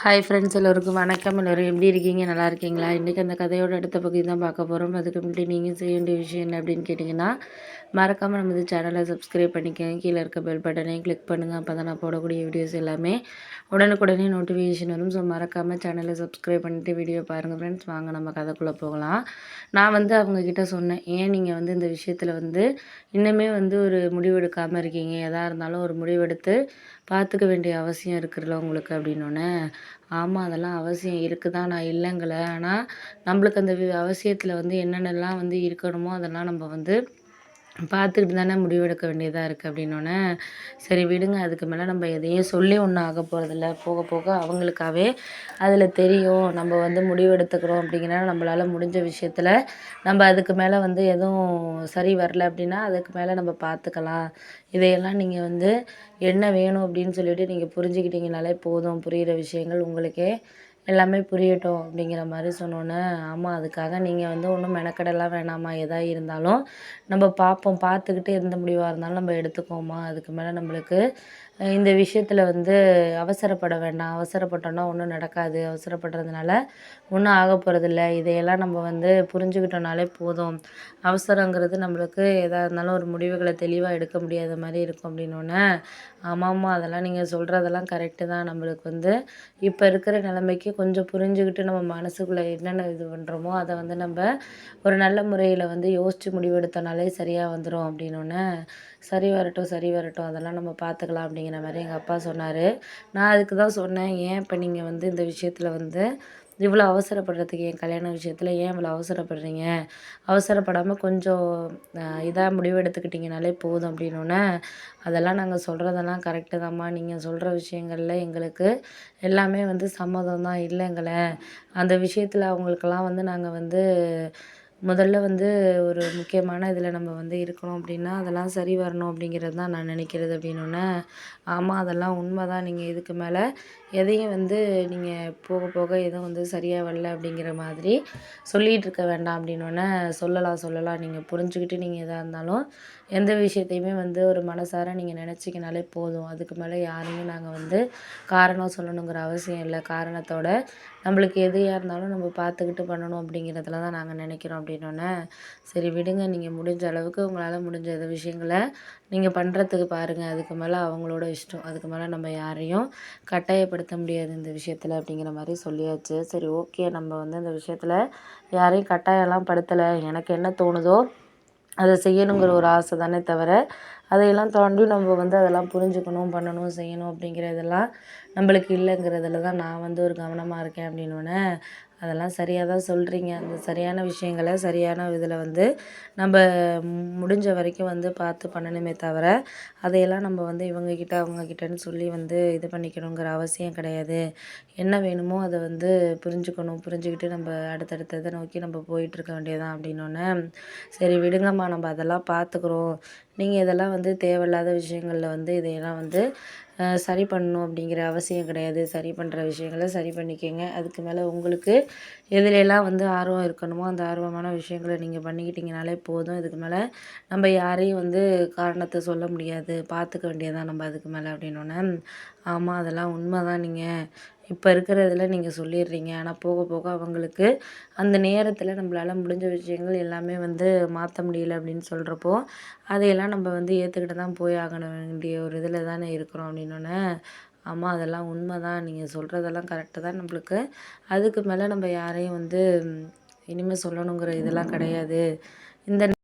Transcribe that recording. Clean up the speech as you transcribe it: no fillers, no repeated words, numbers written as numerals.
Hi friends, எல்லோருக்கும் வணக்கம். எல்லோரும் எப்படி இருக்கீங்க? நல்லா இருக்கீங்களா? இன்றைக்கி அந்த கதையோட அடுத்த பகுதி தான் பார்க்க போகிறோம். அதுக்கு முன்னாடி நீங்கள் செய்ய வேண்டிய விஷயம் என்ன அப்படின்னு கேட்டிங்கன்னா, மறக்காமல் நம்ம சேனலை சப்ஸ்கிரைப் பண்ணிக்கோங்க. கீழே இருக்க பெல் பட்டனையும் கிளிக் பண்ணுங்கள். அப்போ தான் நான் போடக்கூடிய வீடியோஸ் எல்லாமே உடனுக்குடனே நோட்டிஃபிகேஷன் வரும். ஸோ மறக்காமல் சேனலை சப்ஸ்கிரைப் பண்ணிவிட்டு வீடியோ பாருங்கள் ஃப்ரெண்ட்ஸ். வாங்க நம்ம கதைக்குள்ளே போகலாம். நான் அவங்கக்கிட்ட சொன்னேன், ஏன் நீங்கள் இந்த விஷயத்தில் இன்னுமே ஒரு முடிவெடுக்காமல் இருக்கீங்க? எதாக இருந்தாலும் ஒரு முடிவெடுத்து பார்த்துக்க வேண்டிய அவசியம் இருக்குதுல்ல உங்களுக்கு அப்படின்னோடனே, ஆமாம் அதெல்லாம் அவசியம் இருக்குது தான், நான் இல்லைங்கல. ஆனால் நம்மளுக்கு அந்த அவசியத்தில் என்னென்னலாம் இருக்கணுமோ அதெல்லாம் நம்ம பார்த்துக்கிட்டு தானே முடிவெடுக்க வேண்டியதாக இருக்குது அப்படின்னோடனே, சரி விடுங்க, அதுக்கு மேலே நம்ம எதையும் சொல்லி ஒன்றும் ஆக போகிறதில்ல. போக போக அவங்களுக்காகவே அதில் தெரியும். நம்ம முடிவெடுத்துக்கிறோம் அப்படிங்கிற நம்மளால் முடிஞ்ச விஷயத்தில் நம்ம அதுக்கு மேலே எதுவும் சரி வரல அப்படின்னா அதுக்கு மேலே நம்ம பார்த்துக்கலாம். இதையெல்லாம் நீங்கள் என்ன வேணும் அப்படின்னு சொல்லிட்டு நீங்கள் புரிஞ்சுக்கிட்டீங்கனாலே போதும். புரிகிற விஷயங்கள் உங்களுக்கே எல்லாமே புரியட்டும் அப்படிங்கிற மாதிரி சொன்னோன்னே, ஆமாம் அதுக்காக நீங்கள் ஒன்றும் மெனக்கெடலாம் வேணாம்மா. எதா இருந்தாலும் நம்ம பார்ப்போம். பார்த்துக்கிட்டு எந்த முடிவாக இருந்தாலும் நம்ம எடுத்துக்குவோம்மா. அதுக்கு மேலே நம்மளுக்கு இந்த விஷயத்தில் அவசரப்பட வேண்டாம். அவசரப்பட்டோன்னா ஒன்றும் நடக்காது. அவசரப்படுறதுனால ஒன்றும் ஆக போகிறதில்ல. இதையெல்லாம் நம்ம புரிஞ்சுக்கிட்டோம்னாலே போதும். அவசரங்கிறது நம்மளுக்கு எதாக இருந்தாலும் ஒரு முடிவுகளை தெளிவாக எடுக்க முடியாத மாதிரி இருக்கும் அப்படின்னோடனே, ஆமாம்மா அதெல்லாம் நீங்கள் சொல்கிறதெல்லாம் கரெக்டு தான். நம்மளுக்கு இப்போ இருக்கிற நிலைமைக்கு கொஞ்சம் புரிஞ்சுக்கிட்டு நம்ம மனசுக்குள்ளே என்னென்ன இது பண்ணுறோமோ அதை நம்ம ஒரு நல்ல முறையில் யோசித்து முடிவெடுத்தோனாலே சரியாக வந்துடும் அப்படின்னோடனே, சரி வரட்டும் சரி வரட்டும் அதெல்லாம் நம்ம பார்த்துக்கலாம் அப்படிங்கிற மாதிரி எங்கள் அப்பா சொன்னார். நான் அதுக்கு தான் சொன்னேன், ஏன் இப்போ நீங்கள் இந்த விஷயத்தில் இவ்வளோ அவசரப்படுறதுக்கு, என் கல்யாண விஷயத்தில் ஏன் இவ்வளோ அவசரப்படுறீங்க? அவசரப்படாமல் கொஞ்சம் இதாக முடிவெடுத்துக்கிட்டிங்கனாலே போதும் அப்படின்னோடனே, அதெல்லாம் நாங்கள் சொல்கிறதெல்லாம் கரெக்டு தான்மா. நீங்கள் சொல்கிற விஷயங்களில் எங்களுக்கு எல்லாமே சம்மதம் தான். இல்லைங்களேன் அந்த விஷயத்தில் அவங்களுக்கெல்லாம் நாங்கள் முதல்ல ஒரு முக்கியமான இதில் நம்ம இருக்கணும் அப்படின்னா அதெல்லாம் சரி வரணும் அப்படிங்கிறது தான் நான் நினைக்கிறது அப்படின்னோடனே, ஆமாம் அதெல்லாம் உண்மை தான். நீங்கள் இதுக்கு மேலே எதையும் நீங்கள் போக போக எதுவும் சரியாக வரல அப்படிங்கிற மாதிரி சொல்லிகிட்டு இருக்க வேண்டாம் அப்படின்னோடனே, சொல்லலாம் நீங்கள் புரிஞ்சுக்கிட்டு நீங்கள் எதாக இருந்தாலும் எந்த விஷயத்தையுமே ஒரு மனசார நீங்கள் நினச்சிக்கினாலே போதும். அதுக்கு மேலே யாரையும் நாங்கள் காரணம் சொல்லணுங்கிற அவசியம் இல்லை. காரணத்தோட நம்மளுக்கு எதையாக இருந்தாலும் நம்ம பார்த்துக்கிட்டு பண்ணணும் அப்படிங்கிறதுல தான் நாங்கள் நினைக்கிறோம் அப்படின்னோடனே, சரி விடுங்க, நீங்கள் முடிஞ்ச அளவுக்கு உங்களால் முடிஞ்ச எந்த விஷயங்களை நீங்கள் பண்ணுறதுக்கு பாருங்கள். அதுக்கு மேலே அவங்களோட இஷ்டம். அதுக்கு மேலே நம்ம யாரையும் கட்டாயப்படுத்த முடியாது இந்த விஷயத்தில் அப்படிங்கிற மாதிரி சொல்லியாச்சு. சரி ஓகே, நம்ம இந்த விஷயத்தில் யாரையும் கட்டாயம்லாம் படுத்தலை. எனக்கு என்ன தோணுதோ அதை செய்யணுங்கிற ஒரு ஆசை தானே தவிர, அதையெல்லாம் தாண்டி நம்ம அதெல்லாம் புரிஞ்சுக்கணும், பண்ணணும், செய்யணும் அப்படிங்கிற இதெல்லாம் நம்மளுக்கு இல்லைங்கிறதுல தான் நான் ஒரு கவனமாக இருக்கேன் அப்படின்னோடனே, அதெல்லாம் சரியாக தான் சொல்கிறீங்க. அந்த சரியான விஷயங்களை சரியான இதில் நம்ம முடிஞ்ச வரைக்கும் பார்த்து பண்ணணுமே தவிர, அதையெல்லாம் நம்ம இவங்கக்கிட்ட அவங்கக்கிட்டன்னு சொல்லி இது பண்ணிக்கணுங்கிற அவசியம் கிடையாது. என்ன வேணுமோ அதை புரிஞ்சுக்கணும். புரிஞ்சுக்கிட்டு நம்ம அடுத்தடுத்ததை நோக்கி நம்ம போயிட்டுருக்க வேண்டியதான் அப்படின்னோடனே, சரி விடுங்கம்மா நம்ம அதெல்லாம் பார்த்துக்குறோம். நீங்கள் இதெல்லாம் தேவையில்லாத விஷயங்களில் இதையெல்லாம் சரி பண்ணணும் அப்படிங்கிற அவசியம் கிடையாது. சரி பண்ணுற விஷயங்களை சரி பண்ணிக்கங்க. அதுக்கு மேலே உங்களுக்கு எதுலெல்லாம் ஆர்வம் இருக்கணுமோ அந்த ஆர்வமான விஷயங்களை நீங்கள் பண்ணிக்கிட்டிங்கனாலே போதும். இதுக்கு மேலே நம்ம யாரையும் காரணத்தை சொல்ல முடியாது. பார்த்துக்க வேண்டியதான் நம்ம அதுக்கு மேலே அப்படின்னோடனே, ஆமாம் அதெல்லாம் உண்மை தான். நீங்கள் இப்போ இருக்கிறதுல நீங்கள் சொல்லிடுறீங்க. ஆனால் போக போக அவங்களுக்கு அந்த நேரத்தில் நம்மளால் முடிஞ்ச விஷயங்கள் எல்லாமே மாற்ற முடியல அப்படின்னு சொல்கிறப்போ, அதையெல்லாம் நம்ம ஏற்றுக்கிட்டு தான் போய் ஆகணும் வேண்டிய ஒரு இதில் தானே இருக்கிறோம் அப்படின்னோடனே, ஆமாம் அதெல்லாம் உண்மை தான். நீங்கள் சொல்கிறதெல்லாம் கரெக்டு தான். நம்மளுக்கு அதுக்கு மேலே நம்ம யாரையும் இனிமேல் சொல்லணுங்கிற இதெல்லாம் கிடையாது. இந்த